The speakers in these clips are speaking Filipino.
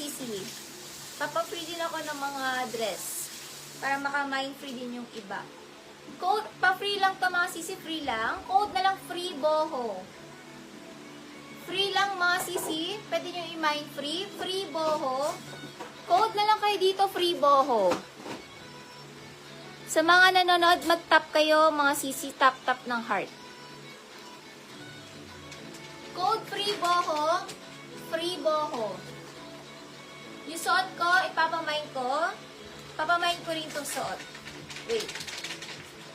sisi. Papa-free din ako ng mga dress. Para maka-mind free din yung iba. Code, pa-free lang to mga sisi, free lang. Code na lang free boho. Free lang mga sisi. Pwede nyo i-mind free. Free boho. Code na lang kayo dito, free boho. Sa mga nanonood, mag-tap kayo mga sisi, tap-tap ng heart. Code free boho. Free boho. Yung suot ko, ipapamind ko. Papamind ko rin itong suot. Wait.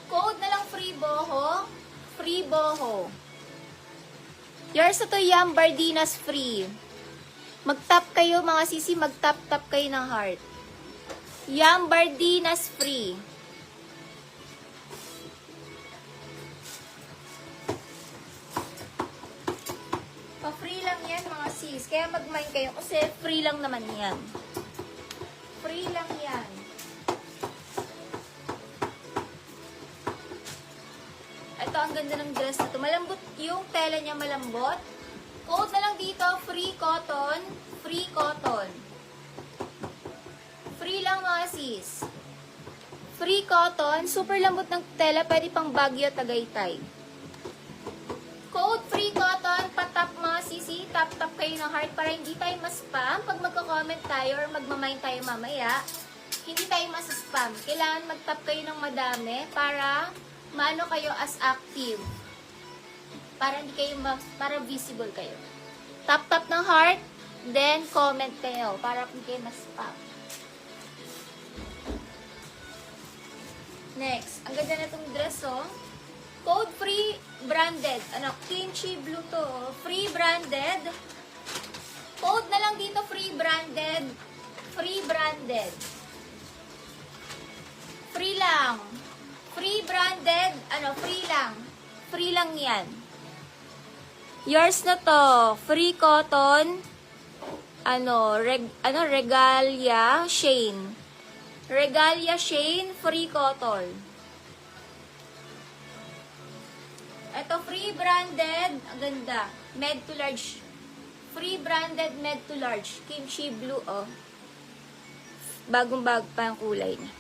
Code na lang free boho. Free boho. Yours na to, Yam Bardinas free. Mag-tap kayo mga sisi, mag-tap-tap kayo ng heart. Yam Bardinas free. Pa-free lang yan mga sis. Kaya mag-mind kayo kasi free lang naman yan. Free lang yan. Ito, ang ganda ng dress na ito. Malambot yung tela niya, malambot. Code na lang dito, free cotton. Free cotton. Free lang mga sis. Free cotton. Super lambot ng tela. Pwede pang Baguio, Tagaytay. Code free cotton. Patap mga sisi. Tap-tap kayo ng heart para hindi tayo ma-spam. Pag magko-comment tayo or magmamind tayo mamaya, hindi tayo mas-spam. Kailangan mag-tap kayo ng madami para maano kayo as active. Para hindi kayo para visible kayo. Tap-tap ng heart, then comment kayo para hindi kayo mas-spam. Next, ang ganda na itong dress, oh. Code free branded. Ano, kimchi blue to. Free branded. Code na lang dito, free branded. Free branded. Free lang. Free branded. Ano, free lang. Free lang yan. Yours na to. Free cotton. Ano, Regalia Shane. Regalia Shane. Free cotton. Ito, free branded. Ang ganda. Med to large. Free branded med to large. Kimchi blue, oh. Bagong-bag pa ang kulay niya.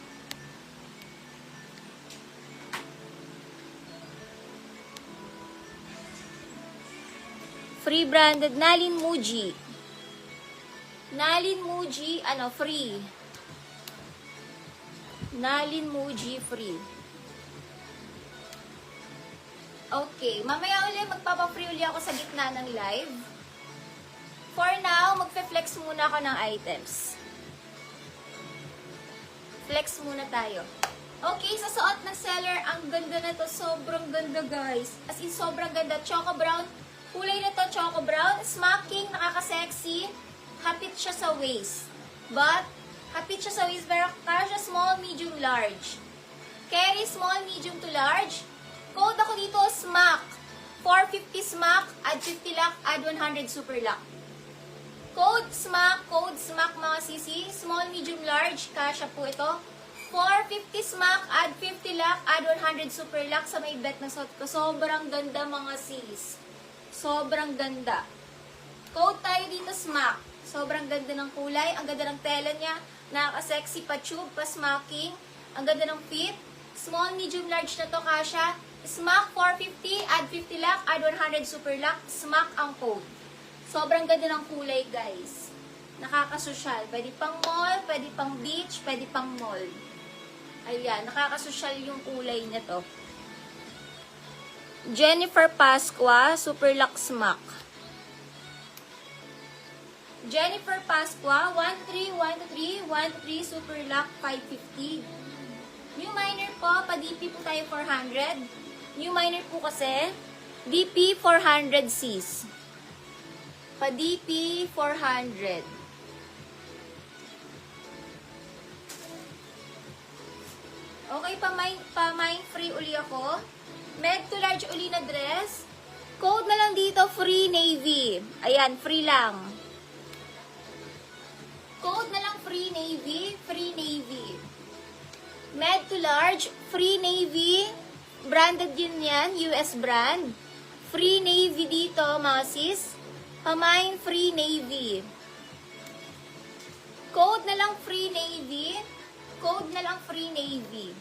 Free branded. Nalin Muji. Nalin Muji, ano, free. Nalin Muji, free. Okay, mamaya ulit magpapa-free ulit ako sa gitna ng live. For now, magfe-flex muna ako ng items. Flex muna tayo. Okay, sa suot ng seller, ang ganda na to. Sobrang ganda, guys. As in, sobrang ganda. Choco brown. Kulay na to, choco brown. Smacking, nakaka-sexy. Hapit siya sa waist. But, hapit siya sa waist, pero kaya siya small, medium, large. Carry small, medium to large. Code ako dito, SMAC. 450 SMAC, add 50 lock, add 100 super lock. Code SMAC mga sisi. Small, medium, large, kasha po ito. 450 SMAC, add 50 lock, add 100 super lock sa may bet na suot ko. Sobrang ganda mga sis. Sobrang ganda. Code tayo dito, SMAC. Sobrang ganda ng kulay. Ang ganda ng tela niya. Nakaka-sexy pa tube, pa smacking. Ang ganda ng fit. Small, medium, large na to, kasha. SMAC 450, add 50 lock, add 100 super lock, SMAC ang code. Sobrang ganda ng kulay, guys. Nakakasosyal. Pwede pang mall, pwede pang beach, pwede pang mall. Ayan, nakakasosyal yung kulay niya to. Jennifer Pasqua, super lock SMAC. Jennifer Pasqua, 13123, 13 super lock 550. New minor po, pa-DP po tayo 400. New minor po kasi, DP 400Cs. Pa-DP 400. Okay, pa-mind free uli ako. Med to large uli na dress. Code na lang dito, free navy. Ayan, free lang. Code na lang free navy, free navy. Med to large, free navy. Branded yun yan, US brand. Free navy dito, mga sis. Pamain free navy. Code na lang free navy. Code na lang free navy.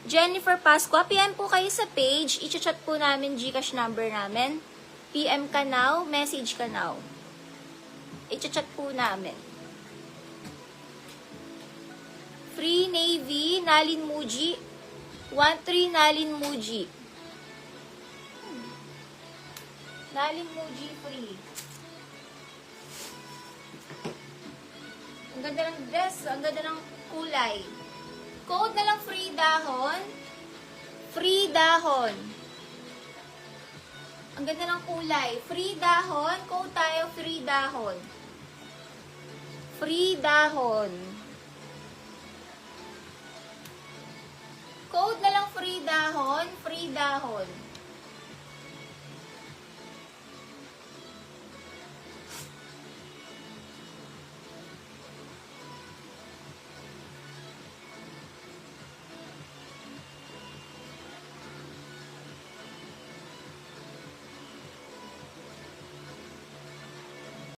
Jennifer Pascua, PM po kayo sa page. I-chat po namin GCash number namin. PM ka now, message ka now. I-chat po namin. Free Navy, Nalin Muji. 13 Nalin Muji. Nalin Muji free. Ang ganda ng dress, ang ganda ng kulay. Code na lang free dahon. Free dahon. Ang ganda ng kulay. Free dahon. Code tayo, free dahon. Free dahon. Code na lang free dahon. Free dahon.